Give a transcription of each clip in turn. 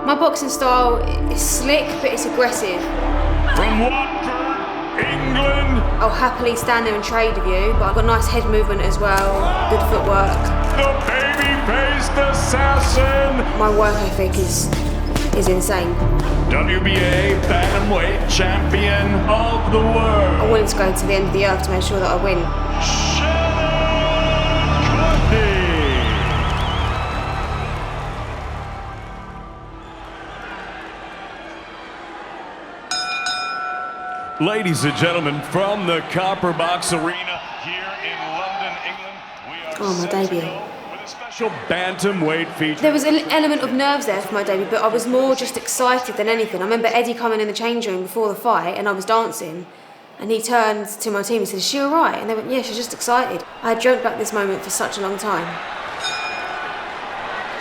My boxing style is slick, but it's aggressive. From Watford, England. I'll happily stand there and trade with you, but I've got nice head movement as well, good footwork. The baby-faced assassin. My work ethic is insane. WBA bantamweight champion of the world. I wanted to go to the end of the earth to make sure that I win. Shannon Courtenay. Ladies and gentlemen, from the Copper Box Arena here in London, England, we are Oh, my debut. with a special bantamweight feature. There was an element of nerves there for my debut, but I was more just excited than anything. I remember Eddie coming in the change room before the fight and I was dancing and he turned to my team and said, "Is she alright?" And they went, "Yeah, she's just excited." I had dreamt about this moment for such a long time.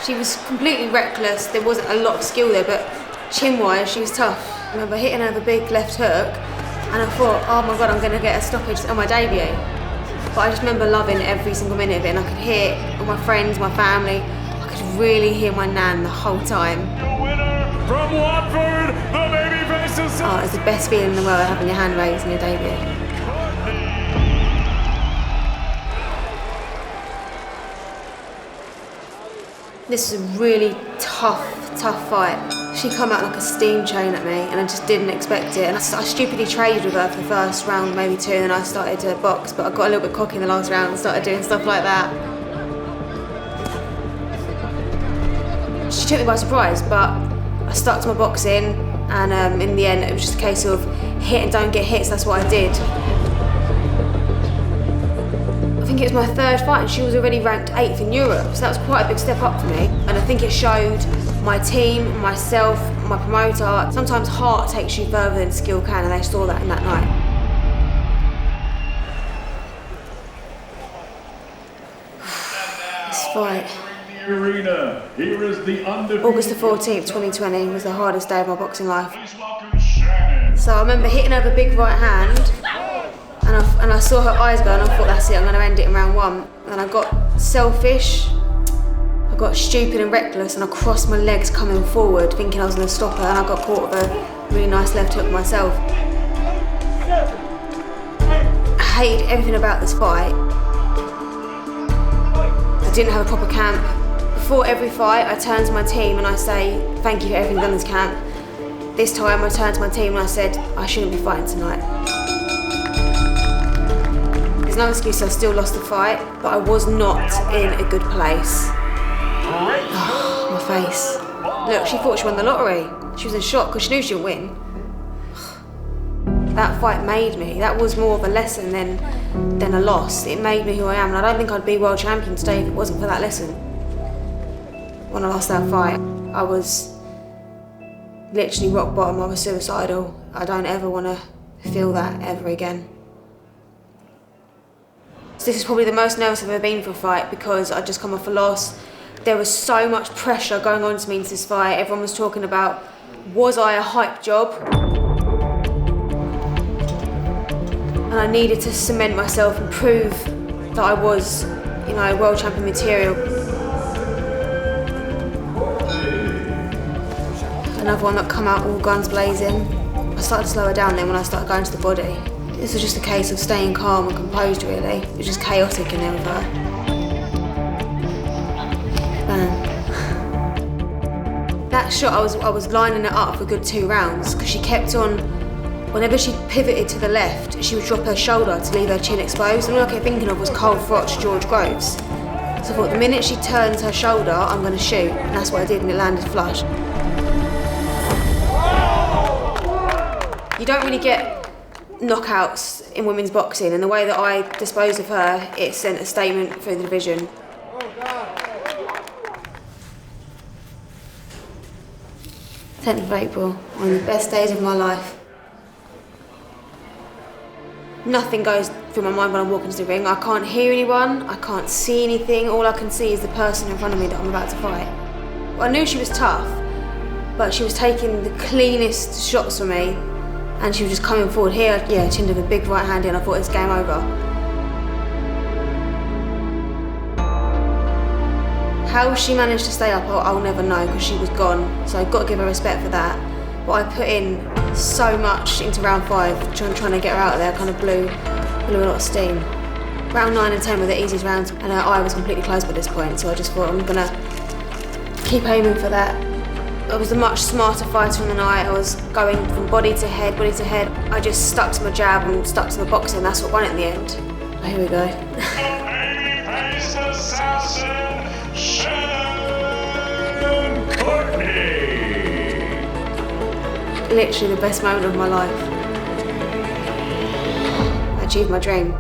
She was completely reckless, there wasn't a lot of skill there, but chin-wise she was tough. I remember hitting her with a big left hook and I thought, oh my God, I'm going to get a stoppage on my debut. But I just remember loving every single minute of it and I could hear all my friends, my family, I could really hear my nan the whole time. The winner from Watford, the baby-faced assassin. Oh, it's the best feeling in the world having your hand raised in your debut. This was a really tough fight. She come out like a steam train at me and I just didn't expect it. And I stupidly traded with her for the first round, maybe two, and then I started to box, but I got a little bit cocky in the last round and started doing stuff like that. She took me by surprise, but I stuck to my boxing and in the end it was just a case of hit and don't get hits, that's what I did. I think it was my third fight and she was already ranked 8th in Europe, so that was quite a big step up for me. And I think it showed my team, myself, my promoter, sometimes heart takes you further than skill can, and they saw that in that night. This fight. Arena. Here is the August the 14th, 2020 was the hardest day of my boxing life. Please welcome Shannon. So I remember hitting her with a big right hand and I saw her eyes go and I thought, that's it, I'm going to end it in round one. And I got selfish, I got stupid and reckless and I crossed my legs coming forward thinking I was going to stop her and I got caught with a really nice left hook myself. I hated everything about this fight. I didn't have a proper camp. Before every fight I turn to my team and I say, thank you for everything done in this camp. This time I turned to my team and I said, I shouldn't be fighting tonight. There's no excuse, I still lost the fight, but I was not in a good place. Oh, my face. Look, she thought she won the lottery. She was in shock because she knew she would win. That fight made me. That was more of a lesson than a loss. It made me who I am, and I don't think I'd be world champion today if it wasn't for that lesson. When I lost that fight, I was literally rock bottom. I was suicidal. I don't ever want to feel that ever again. So this is probably the most nervous I've ever been for a fight because I'd just come off a loss. There was so much pressure going on to me into this fight. Everyone was talking about, was I a hype job? And I needed to cement myself and prove that I was, world champion material. Another one that come out all guns blazing. I started to slow her down then when I started going to the body. This was just a case of staying calm and composed really. It was just chaotic in there with her. Bam. That shot, I was lining it up for a good 2 rounds because she kept on, whenever she pivoted to the left, she would drop her shoulder to leave her chin exposed. And all I kept thinking of was Cole Frotch, George Groves. So I thought the minute she turns her shoulder, I'm going to shoot. And that's what I did and it landed flush. You don't really get knockouts in women's boxing, and the way that I disposed of her, it sent a statement through the division. 10th of April, one of the best days of my life. Nothing goes through my mind when I walk into the ring. I can't hear anyone, I can't see anything, all I can see is the person in front of me that I'm about to fight. I knew she was tough, but she was taking the cleanest shots for me, and she was just coming forward here, chinned with a big right hand in, I thought it was game over. How she managed to stay up, I'll never know because she was gone. So I've got to give her respect for that. But I put in so much into round 5, trying to get her out of there. I kind of blew a lot of steam. Round 9 and 10 were the easiest rounds, and her eye was completely closed by this point. So I just thought I'm gonna keep aiming for that. I was a much smarter fighter in the night. I was going from body to head, body to head. I just stuck to my jab and stuck to my boxing, and that's what won it in the end. Here we go. Babyface assassin, Shannon Courtenay. Literally the best moment of my life. I achieved my dream.